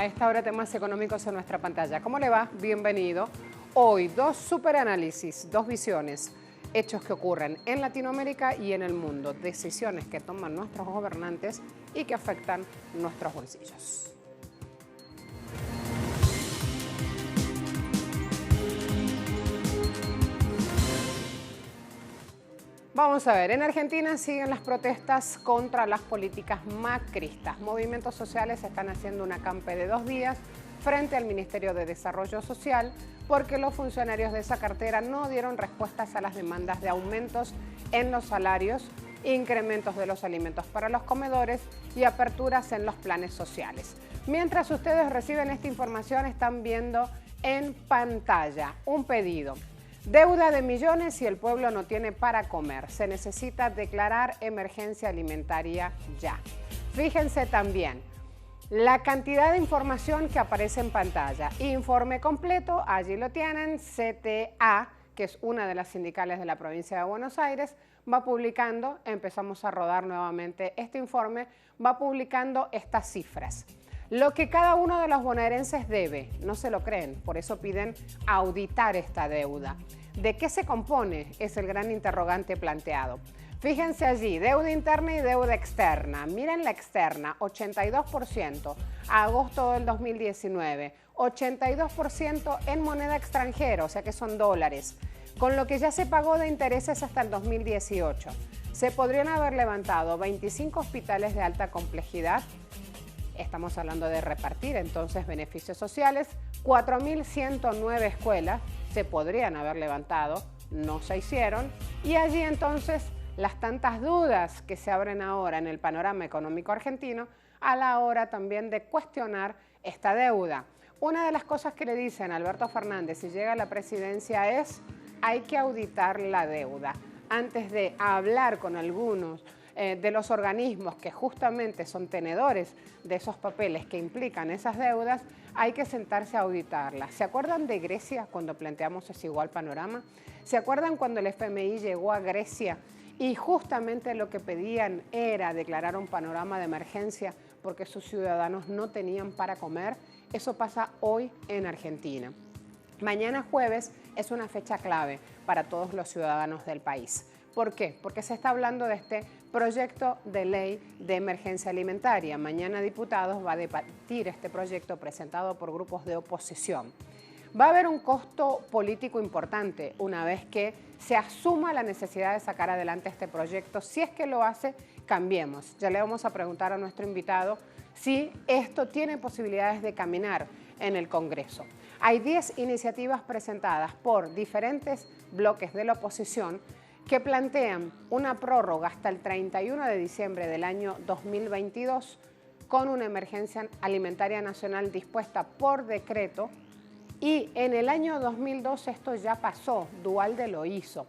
A esta hora temas económicos en nuestra pantalla. ¿Cómo le va? Bienvenido. Hoy dos superanálisis, dos visiones, hechos que ocurren en Latinoamérica y en el mundo, decisiones que toman nuestros gobernantes y que afectan nuestros bolsillos. Vamos a ver, en Argentina siguen las protestas contra las políticas macristas. Movimientos sociales están haciendo una acampe de 2 días frente al Ministerio de Desarrollo Social porque los funcionarios de esa cartera no dieron respuestas a las demandas de aumentos en los salarios, incrementos de los alimentos para los comedores y aperturas en los planes sociales. Mientras ustedes reciben esta información, están viendo en pantalla un pedido. Deuda de millones y el pueblo no tiene para comer. Se necesita declarar emergencia alimentaria ya. Fíjense también la cantidad de información que aparece en pantalla. Informe completo, allí lo tienen. CTA, que es una de las sindicales de la provincia de Buenos Aires, va publicando, empezamos a rodar nuevamente este informe, va publicando estas cifras. Lo que cada uno de los bonaerenses debe, no se lo creen, por eso piden auditar esta deuda. ¿De qué se compone? Es el gran interrogante planteado. Fíjense allí, deuda interna y deuda externa. Miren la externa, 82%, a agosto del 2019, 82% en moneda extranjera, o sea que son dólares, con lo que ya se pagó de intereses hasta el 2018. Se podrían haber levantado 25 hospitales de alta complejidad. Estamos hablando de repartir entonces beneficios sociales, 4.109 escuelas se podrían haber levantado, no se hicieron, y allí entonces las tantas dudas que se abren ahora en el panorama económico argentino a la hora también de cuestionar esta deuda. Una de las cosas que le dicen a Alberto Fernández si llega a la presidencia es: hay que auditar la deuda. Antes de hablar con algunos de los organismos que justamente son tenedores de esos papeles que implican esas deudas, hay que sentarse a auditarlas. ¿Se acuerdan de Grecia cuando planteamos ese igual panorama? ¿Se acuerdan cuando el FMI llegó a Grecia y justamente lo que pedían era declarar un panorama de emergencia porque sus ciudadanos no tenían para comer? Eso pasa hoy en Argentina. Mañana jueves es una fecha clave para todos los ciudadanos del país. ¿Por qué? Porque se está hablando de este proyecto de ley de emergencia alimentaria. Mañana Diputados va a debatir este proyecto presentado por grupos de oposición. Va a haber un costo político importante una vez que se asuma la necesidad de sacar adelante este proyecto. Si es que lo hace, cambiemos. Ya le vamos a preguntar a nuestro invitado si esto tiene posibilidades de caminar en el Congreso. Hay 10 iniciativas presentadas por diferentes bloques de la oposición que plantean una prórroga hasta el 31 de diciembre del año 2022 con una emergencia alimentaria nacional dispuesta por decreto, y en el año 2002 esto ya pasó, Duhalde lo hizo.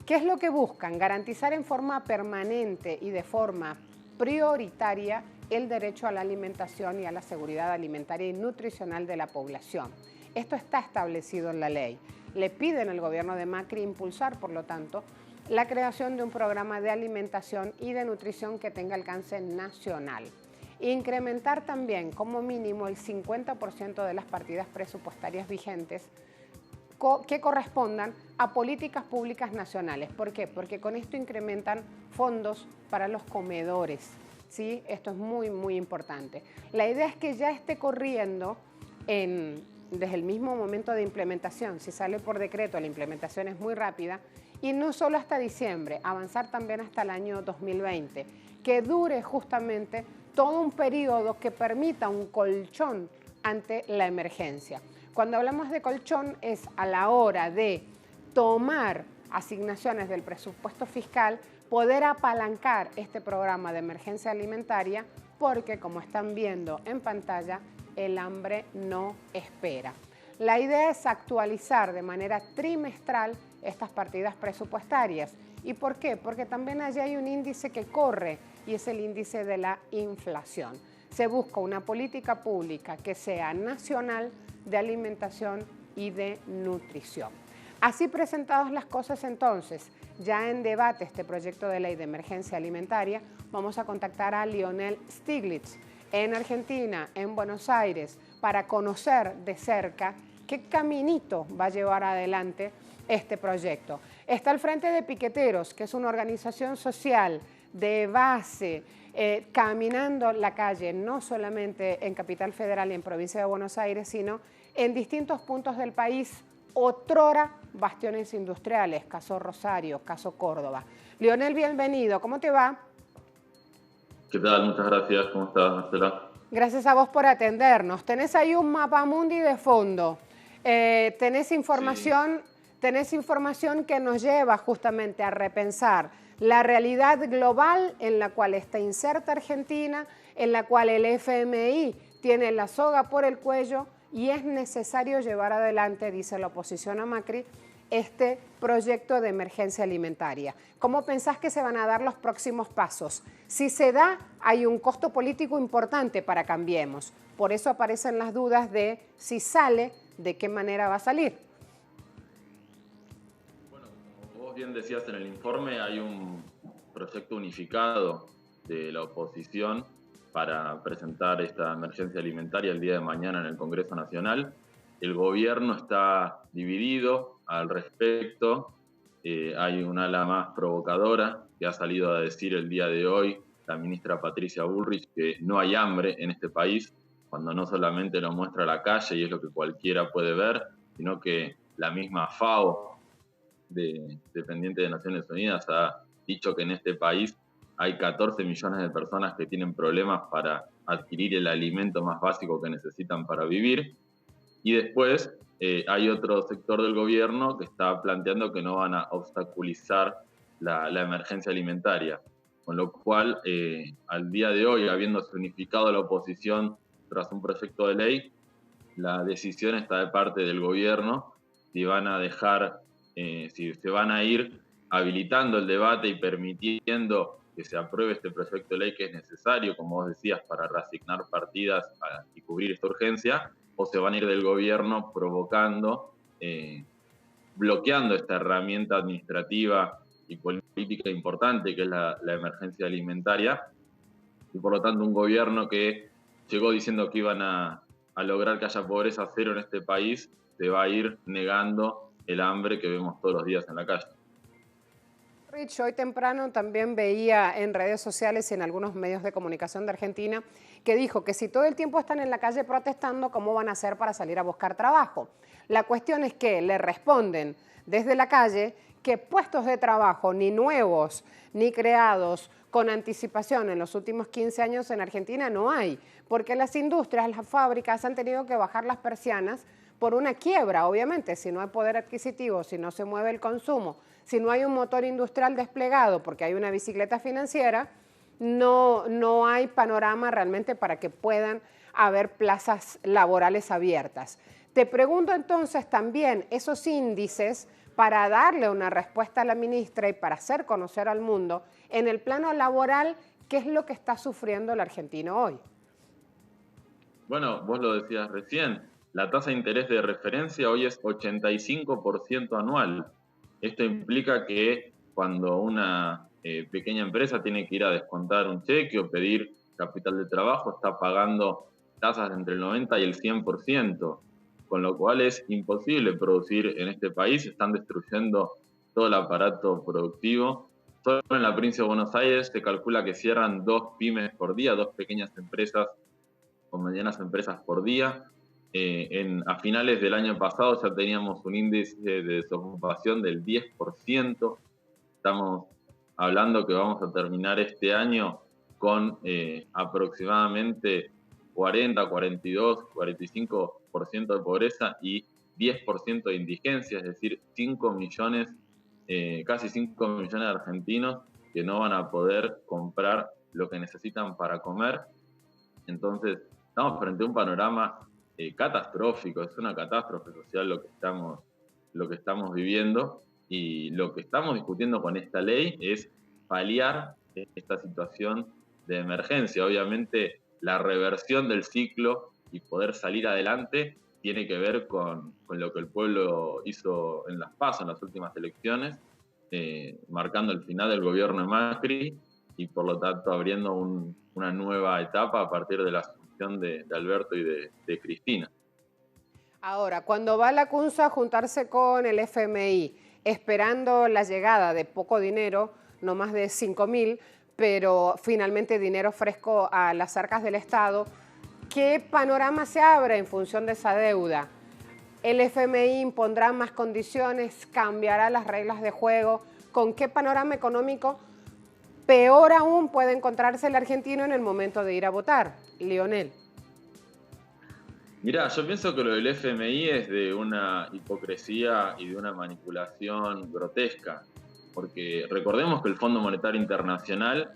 ¿Qué es lo que buscan? Garantizar en forma permanente y de forma prioritaria el derecho a la alimentación y a la seguridad alimentaria y nutricional de la población. Esto está establecido en la ley. Le piden al gobierno de Macri impulsar, por lo tanto, la creación de un programa de alimentación y de nutrición que tenga alcance nacional. Incrementar también como mínimo el 50% de las partidas presupuestarias vigentes que correspondan a políticas públicas nacionales. ¿Por qué? Porque con esto incrementan fondos para los comedores. ¿Sí? Esto es muy, muy importante. La idea es que ya esté corriendo desde el mismo momento de implementación. Si sale por decreto, la implementación es muy rápida. Y no solo hasta diciembre, avanzar también hasta el año 2020, que dure justamente todo un periodo que permita un colchón ante la emergencia. Cuando hablamos de colchón es a la hora de tomar asignaciones del presupuesto fiscal, poder apalancar este programa de emergencia alimentaria, porque como están viendo en pantalla, el hambre no espera. La idea es actualizar de manera trimestral estas partidas presupuestarias. ¿Y por qué? Porque también allí hay un índice que corre y es el índice de la inflación. Se busca una política pública que sea nacional de alimentación y de nutrición. Así presentadas las cosas entonces, ya en debate este proyecto de ley de emergencia alimentaria, vamos a contactar a Lionel Stiglitz. en Argentina, en Buenos Aires, para conocer de cerca qué caminito va a llevar adelante este proyecto. Está al frente de Piqueteros, que es una organización social de base, caminando la calle, no solamente en Capital Federal y en Provincia de Buenos Aires, sino en distintos puntos del país, otrora bastiones industriales, caso Rosario, caso Córdoba. Lionel, bienvenido, ¿cómo te va? ¿Qué tal? Muchas gracias. ¿Cómo estás, Marcela? Gracias a vos por atendernos. Tenés ahí un mapamundi de fondo. Tenés información que nos lleva justamente a repensar la realidad global en la cual está inserta Argentina, en la cual el FMI tiene la soga por el cuello y es necesario llevar adelante, dice la oposición a Macri, este proyecto de emergencia alimentaria. ¿Cómo pensás que se van a dar los próximos pasos? Si se da, hay un costo político importante para Cambiemos. Por eso aparecen las dudas de si sale, de qué manera va a salir. Bueno, como vos bien decías en el informe, hay un proyecto unificado de la oposición para presentar esta emergencia alimentaria el día de mañana en el Congreso Nacional. El gobierno está dividido al respecto. Hay un ala más provocadora que ha salido a decir el día de hoy, la ministra Patricia Bullrich, que no hay hambre en este país, cuando no solamente lo muestra la calle y es lo que cualquiera puede ver, sino que la misma FAO, dependiente de Naciones Unidas, ha dicho que en este país hay 14 millones de personas que tienen problemas para adquirir el alimento más básico que necesitan para vivir. Y después hay otro sector del gobierno que está planteando que no van a obstaculizar la emergencia alimentaria. Con lo cual, al día de hoy, habiéndose unificado la oposición tras un proyecto de ley, la decisión está de parte del gobierno si van a dejar, si se van a ir habilitando el debate y permitiendo que se apruebe este proyecto de ley que es necesario, como vos decías, para reasignar partidas y cubrir esta urgencia, o se van a ir del gobierno provocando, bloqueando esta herramienta administrativa y política importante que es la emergencia alimentaria, y por lo tanto un gobierno que llegó diciendo que iban a lograr que haya pobreza cero en este país, se va a ir negando el hambre que vemos todos los días en la calle. Rich, hoy temprano también veía en redes sociales y en algunos medios de comunicación de Argentina que dijo que si todo el tiempo están en la calle protestando, ¿cómo van a hacer para salir a buscar trabajo? La cuestión es que le responden desde la calle que puestos de trabajo ni nuevos ni creados con anticipación en los últimos 15 años en Argentina no hay, porque las industrias, las fábricas han tenido que bajar las persianas por una quiebra, obviamente, si no hay poder adquisitivo, si no se mueve el consumo, si no hay un motor industrial desplegado porque hay una bicicleta financiera, no hay panorama realmente para que puedan haber plazas laborales abiertas. Te pregunto entonces también esos índices para darle una respuesta a la ministra y para hacer conocer al mundo en el plano laboral qué es lo que está sufriendo el argentino hoy. Bueno, vos lo decías recién, la tasa de interés de referencia hoy es 85% anual. Esto implica que cuando una pequeña empresa tiene que ir a descontar un cheque o pedir capital de trabajo, está pagando tasas entre el 90 y el 100%, con lo cual es imposible producir en este país. Están destruyendo todo el aparato productivo. Solo en la provincia de Buenos Aires se calcula que cierran 2 pymes por día, 2 pequeñas empresas o medianas empresas por día. A finales del año pasado ya teníamos un índice de desocupación del 10%. Estamos hablando que vamos a terminar este año con aproximadamente 40, 42, 45% de pobreza y 10% de indigencia, es decir, 5 millones, casi 5 millones de argentinos que no van a poder comprar lo que necesitan para comer. Entonces, estamos frente a un panorama catastrófico, es una catástrofe social lo que estamos viviendo, y lo que estamos discutiendo con esta ley es paliar esta situación de emergencia. Obviamente la reversión del ciclo y poder salir adelante tiene que ver con lo que el pueblo hizo en las PASO, en las últimas elecciones, marcando el final del gobierno de Macri y por lo tanto abriendo una nueva etapa a partir de la asunción de Alberto y de Cristina. Ahora, cuando va la CUNSA a juntarse con el FMI, esperando la llegada de poco dinero, no más de 5.000, pero finalmente dinero fresco a las arcas del Estado, ¿qué panorama se abre en función de esa deuda? ¿El FMI impondrá más condiciones? ¿Cambiará las reglas de juego? ¿Con qué panorama económico peor aún puede encontrarse el argentino en el momento de ir a votar? Lionel. Mirá, yo pienso que lo del FMI es de una hipocresía y de una manipulación grotesca, porque recordemos que el Fondo Monetario Internacional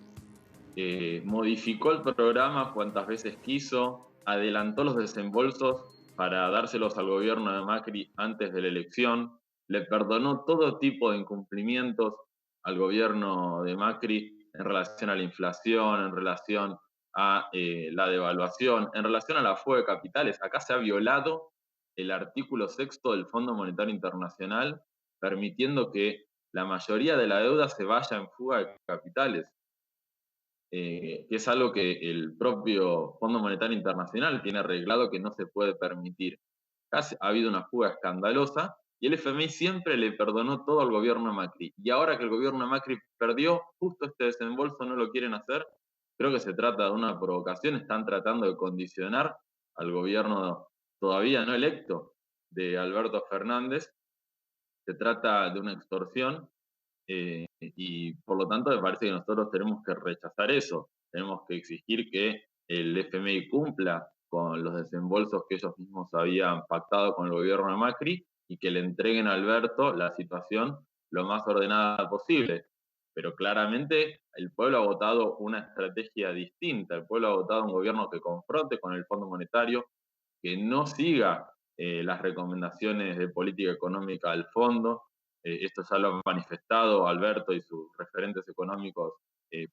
modificó el programa cuantas veces quiso, adelantó los desembolsos para dárselos al gobierno de Macri antes de la elección, le perdonó todo tipo de incumplimientos al gobierno de Macri en relación a la inflación, en relación a la devaluación, en relación a la fuga de capitales. Acá se ha violado el artículo 6 del Fondo Monetario Internacional, permitiendo que la mayoría de la deuda se vaya en fuga de capitales, que es algo que el propio Fondo Monetario Internacional tiene arreglado que no se puede permitir. Acá ha habido una fuga escandalosa y el FMI siempre le perdonó todo al gobierno de Macri. Y ahora que el gobierno de Macri perdió, justo este desembolso no lo quieren hacer. Creo que se trata de una provocación, están tratando de condicionar al gobierno todavía no electo de Alberto Fernández. Se trata de una extorsión y por lo tanto me parece que nosotros tenemos que rechazar eso. Tenemos que exigir que el FMI cumpla con los desembolsos que ellos mismos habían pactado con el gobierno de Macri y que le entreguen a Alberto la situación lo más ordenada posible. Pero claramente el pueblo ha votado una estrategia distinta, el pueblo ha votado un gobierno que confronte con el Fondo Monetario, que no siga las recomendaciones de política económica del fondo. Esto ya lo han manifestado Alberto y sus referentes económicos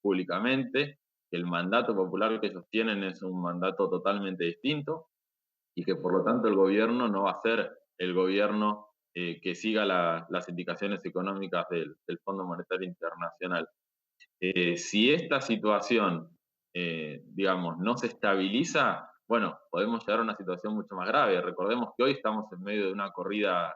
públicamente, que el mandato popular que ellos tienen es un mandato totalmente distinto y que por lo tanto el gobierno no va a ser el gobierno que siga las indicaciones económicas del Fondo Monetario Internacional. Si esta situación, digamos, no se estabiliza, bueno, podemos llegar a una situación mucho más grave. Recordemos que hoy estamos en medio de una corrida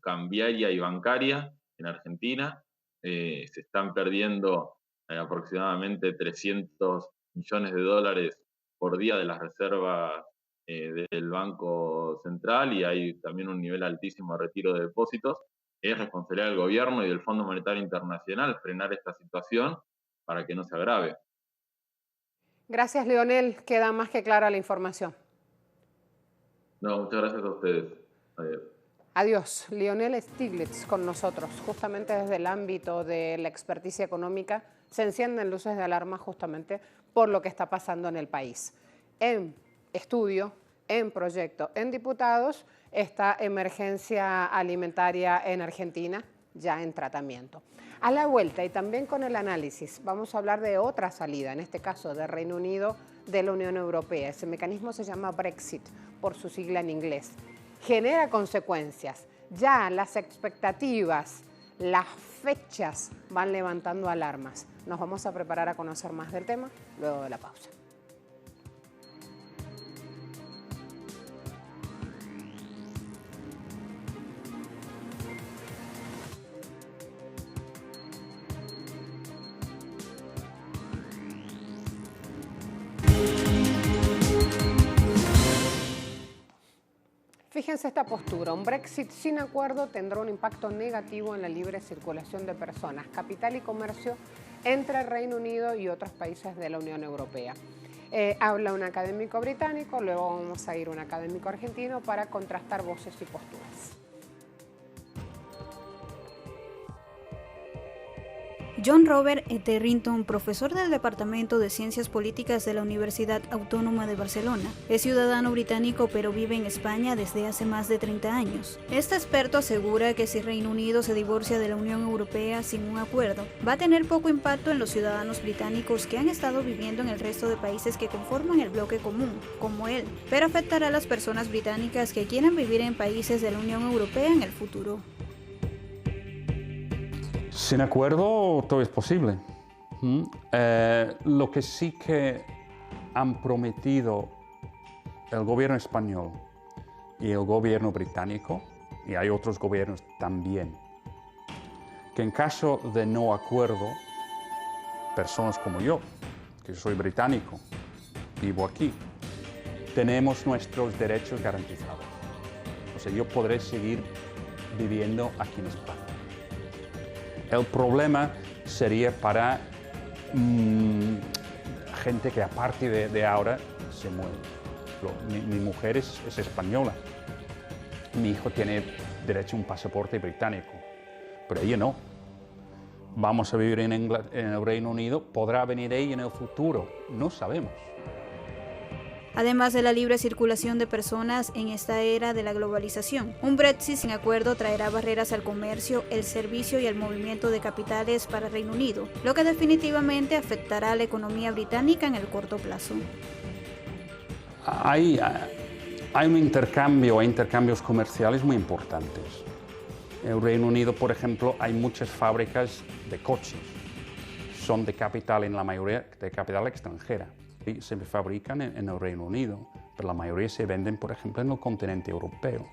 cambiaria y bancaria en Argentina. Se están perdiendo aproximadamente 300 millones de dólares por día de las reservas del Banco Central y hay también un nivel altísimo de retiro de depósitos. Es responsabilidad del gobierno y del Fondo Monetario Internacional frenar esta situación para que no se agrave. Gracias, Lionel. Queda más que clara la información. No, muchas gracias a ustedes. Adiós. Adiós. Lionel Stiglitz con nosotros. Justamente desde el ámbito de la experticia económica se encienden luces de alarma justamente por lo que está pasando en el país. En estudio, en proyecto, en diputados, esta emergencia alimentaria en Argentina ya en tratamiento. A la vuelta y también con el análisis vamos a hablar de otra salida, en este caso de Reino Unido de la Unión Europea. Ese mecanismo se llama Brexit por su sigla en inglés. Genera consecuencias. Ya las expectativas, las fechas van levantando alarmas. Nos vamos a preparar a conocer más del tema luego de la pausa. Fíjense esta postura, un Brexit sin acuerdo tendrá un impacto negativo en la libre circulación de personas, capital y comercio entre el Reino Unido y otros países de la Unión Europea. Habla un académico británico, luego vamos a ir a un académico argentino para contrastar voces y posturas. John Robert Etherington, profesor del Departamento de Ciencias Políticas de la Universidad Autónoma de Barcelona, es ciudadano británico pero vive en España desde hace más de 30 años. Este experto asegura que si Reino Unido se divorcia de la Unión Europea sin un acuerdo, va a tener poco impacto en los ciudadanos británicos que han estado viviendo en el resto de países que conforman el bloque común, como él, pero afectará a las personas británicas que quieran vivir en países de la Unión Europea en el futuro. Sin acuerdo todo es posible. Lo que sí que han prometido el gobierno español y el gobierno británico, y hay otros gobiernos también, que en caso de no acuerdo, personas como yo, que soy británico, vivo aquí, tenemos nuestros derechos garantizados. O sea, yo podré seguir viviendo aquí en España. El problema sería para gente que a partir de ahora se mueve. Mi mujer es española. Mi hijo tiene derecho a un pasaporte británico, pero ella no. Vamos a vivir en el Reino Unido. ¿Podrá venir ella en el futuro? No sabemos. Además de la libre circulación de personas en esta era de la globalización, un Brexit sin acuerdo traerá barreras al comercio, el servicio y el movimiento de capitales para Reino Unido, lo que definitivamente afectará a la economía británica en el corto plazo. Hay un intercambio, hay intercambios comerciales muy importantes. En el Reino Unido, por ejemplo, hay muchas fábricas de coches. Son de capital, en la mayoría, de capital extranjera. Se fabrican en el Reino Unido, pero la mayoría se venden, por ejemplo, en el continente europeo.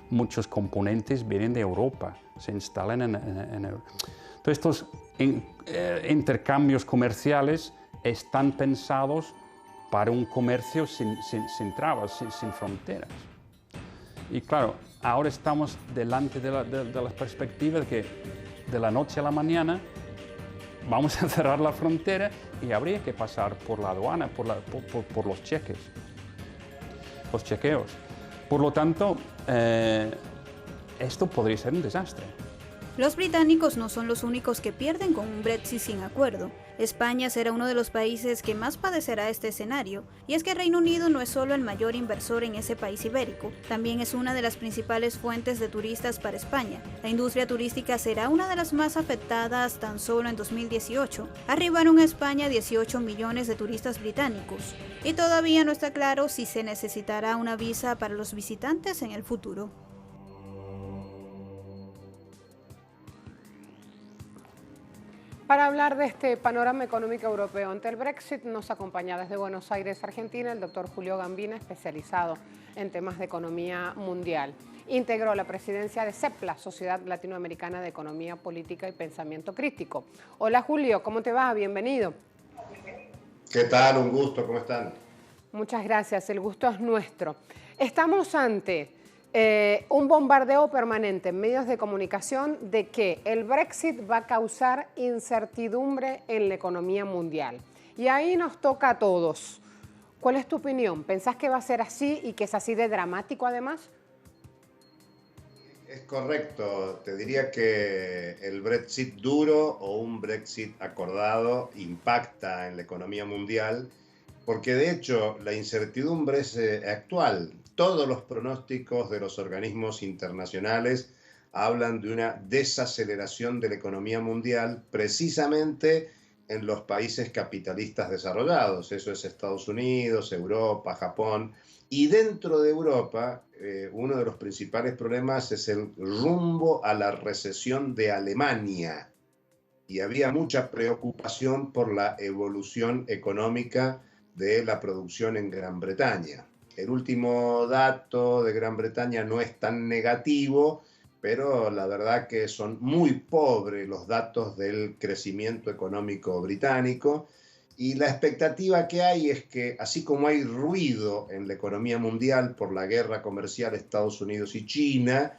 Muchos componentes vienen de Europa, se instalan en el... Entonces, estos intercambios comerciales están pensados para un comercio sin trabas, sin fronteras. Y claro, ahora estamos delante de la perspectiva de que de la noche a la mañana vamos a cerrar la frontera y habría que pasar por la aduana, por los cheques, los chequeos. Por lo tanto, esto podría ser un desastre. Los británicos no son los únicos que pierden con un Brexit sin acuerdo. España será uno de los países que más padecerá este escenario, y es que Reino Unido no es solo el mayor inversor en ese país ibérico, también es una de las principales fuentes de turistas para España. La industria turística será una de las más afectadas. Tan solo en 2018 arribaron a España 18 millones de turistas británicos, y todavía no está claro si se necesitará una visa para los visitantes en el futuro. Para hablar de este panorama económico europeo ante el Brexit, nos acompaña desde Buenos Aires, Argentina, el doctor Julio Gambina, especializado en temas de economía mundial. Integró la presidencia de CEPLA, Sociedad Latinoamericana de Economía Política y Pensamiento Crítico. Hola Julio, ¿cómo te va? Bienvenido. ¿Qué tal? Un gusto, ¿cómo están? Muchas gracias, el gusto es nuestro. Estamos ante un bombardeo permanente en medios de comunicación de que el Brexit va a causar incertidumbre en la economía mundial. Y ahí nos toca a todos. ¿Cuál es tu opinión? ¿Pensás que va a ser así y que es así de dramático además? Es correcto. Te diría que el Brexit duro o un Brexit acordado impacta en la economía mundial porque de hecho la incertidumbre es actual. Todos los pronósticos de los organismos internacionales hablan de una desaceleración de la economía mundial precisamente en los países capitalistas desarrollados. Eso es Estados Unidos, Europa, Japón. Y dentro de Europa, uno de los principales problemas es el rumbo a la recesión de Alemania. Y había mucha preocupación por la evolución económica de la producción en Gran Bretaña. El último dato de Gran Bretaña no es tan negativo, pero la verdad que son muy pobres los datos del crecimiento económico británico. Y la expectativa que hay es que, así como hay ruido en la economía mundial por la guerra comercial Estados Unidos y China,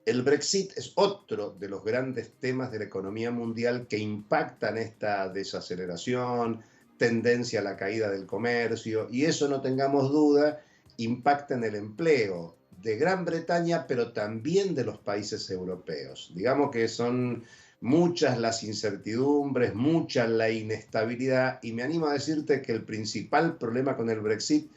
el Brexit es otro de los grandes temas de la economía mundial que impactan esta desaceleración, tendencia a la caída del comercio, y eso, no tengamos duda, impacta en el empleo de Gran Bretaña, pero también de los países europeos. Digamos que son muchas las incertidumbres, mucha la inestabilidad, y me animo a decirte que el principal problema con el Brexit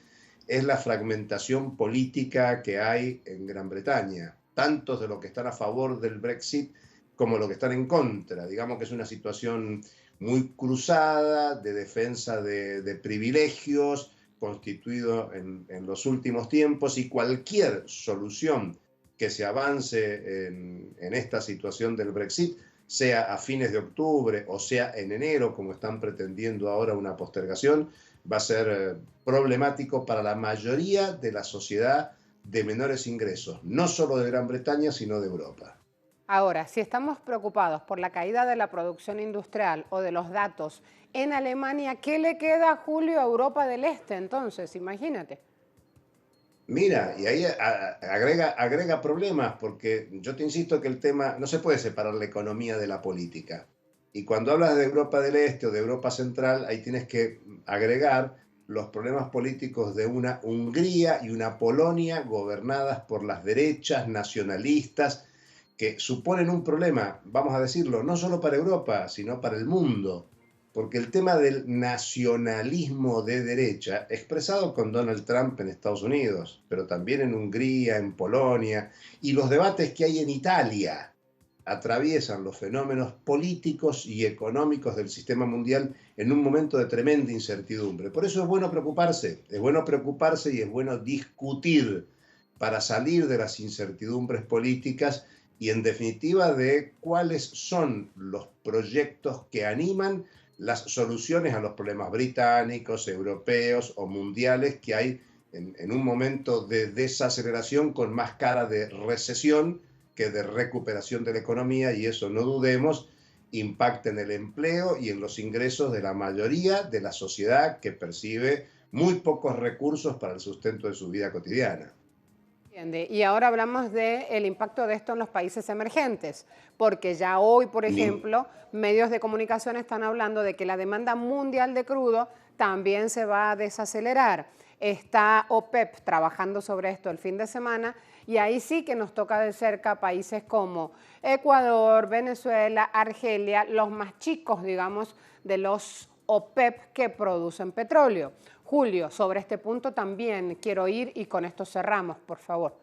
es la fragmentación política que hay en Gran Bretaña, tantos de los que están a favor del Brexit como los que están en contra. Digamos que es una situación muy cruzada, de defensa de privilegios, constituido en los últimos tiempos, y cualquier solución que se avance en esta situación del Brexit sea a fines de octubre o sea en enero, como están pretendiendo ahora una postergación, va a ser problemático para la mayoría de la sociedad de menores ingresos, no solo de Gran Bretaña, sino de Europa. Ahora, si estamos preocupados por la caída de la producción industrial o de los datos en Alemania, ¿qué le queda, Julio, a Europa del Este entonces? Imagínate. Mira, y ahí agrega problemas, porque yo te insisto que el tema, no se puede separar la economía de la política. Y cuando hablas de Europa del Este o de Europa Central, ahí tienes que agregar los problemas políticos de una Hungría y una Polonia gobernadas por las derechas nacionalistas, que suponen un problema, vamos a decirlo, no solo para Europa, sino para el mundo. Porque el tema del nacionalismo de derecha, expresado con Donald Trump en Estados Unidos, pero también en Hungría, en Polonia, y los debates que hay en Italia, atraviesan los fenómenos políticos y económicos del sistema mundial en un momento de tremenda incertidumbre. Por eso es bueno preocuparse y es bueno discutir para salir de las incertidumbres políticas y en definitiva de cuáles son los proyectos que animan las soluciones a los problemas británicos, europeos o mundiales que hay en un momento de desaceleración con más cara de recesión que de recuperación de la economía, y eso, no dudemos, impacta en el empleo y en los ingresos de la mayoría de la sociedad que percibe muy pocos recursos para el sustento de su vida cotidiana. Y ahora hablamos del impacto de esto en los países emergentes, porque ya hoy, por ejemplo, medios de comunicación están hablando de que la demanda mundial de crudo también se va a desacelerar. Está OPEP trabajando sobre esto el fin de semana y ahí sí que nos toca de cerca países como Ecuador, Venezuela, Argelia, los más chicos, digamos, de los OPEP que producen petróleo. Julio, sobre este punto también quiero ir y con esto cerramos, por favor.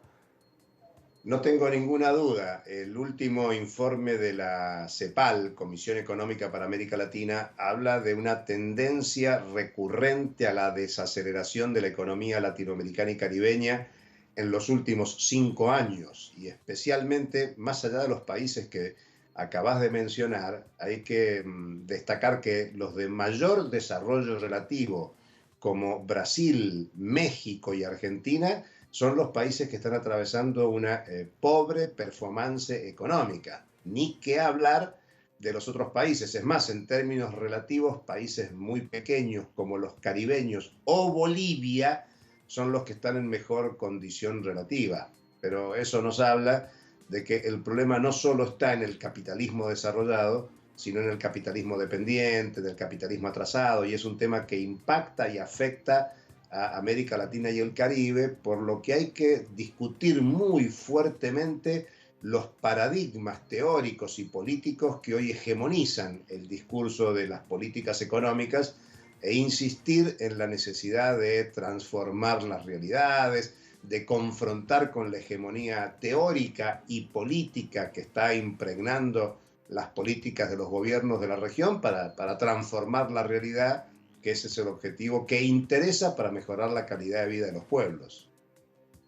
No tengo ninguna duda, el último informe de la CEPAL, Comisión Económica para América Latina, habla de una tendencia recurrente a la desaceleración de la economía latinoamericana y caribeña en los últimos 5 años, y especialmente más allá de los países que acabas de mencionar, hay que destacar que los de mayor desarrollo relativo, como Brasil, México y Argentina, son los países que están atravesando una pobre performance económica. Ni qué hablar de los otros países. Es más, en términos relativos, países muy pequeños como los caribeños o Bolivia son los que están en mejor condición relativa. Pero eso nos habla de que el problema no solo está en el capitalismo desarrollado, sino en el capitalismo dependiente, del capitalismo atrasado, y es un tema que impacta y afecta a América Latina y el Caribe, por lo que hay que discutir muy fuertemente los paradigmas teóricos y políticos que hoy hegemonizan el discurso de las políticas económicas e insistir en la necesidad de transformar las realidades, de confrontar con la hegemonía teórica y política que está impregnando las políticas de los gobiernos de la región para transformar la realidad, que ese es el objetivo que interesa para mejorar la calidad de vida de los pueblos.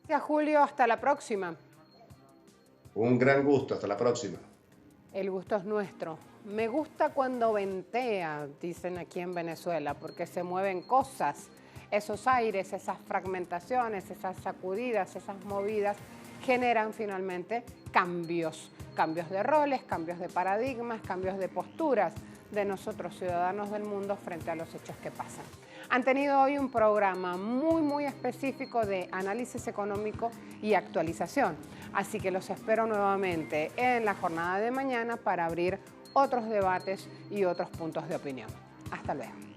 Gracias, Julio. Hasta la próxima. Un gran gusto. Hasta la próxima. El gusto es nuestro. Me gusta cuando ventea, dicen aquí en Venezuela, porque se mueven cosas. Esos aires, esas fragmentaciones, esas sacudidas, esas movidas generan finalmente cambios de roles, cambios de paradigmas, cambios de posturas de nosotros, ciudadanos del mundo, frente a los hechos que pasan. Han tenido hoy un programa muy específico de análisis económico y actualización, así que los espero nuevamente en la jornada de mañana para abrir otros debates y otros puntos de opinión. Hasta luego.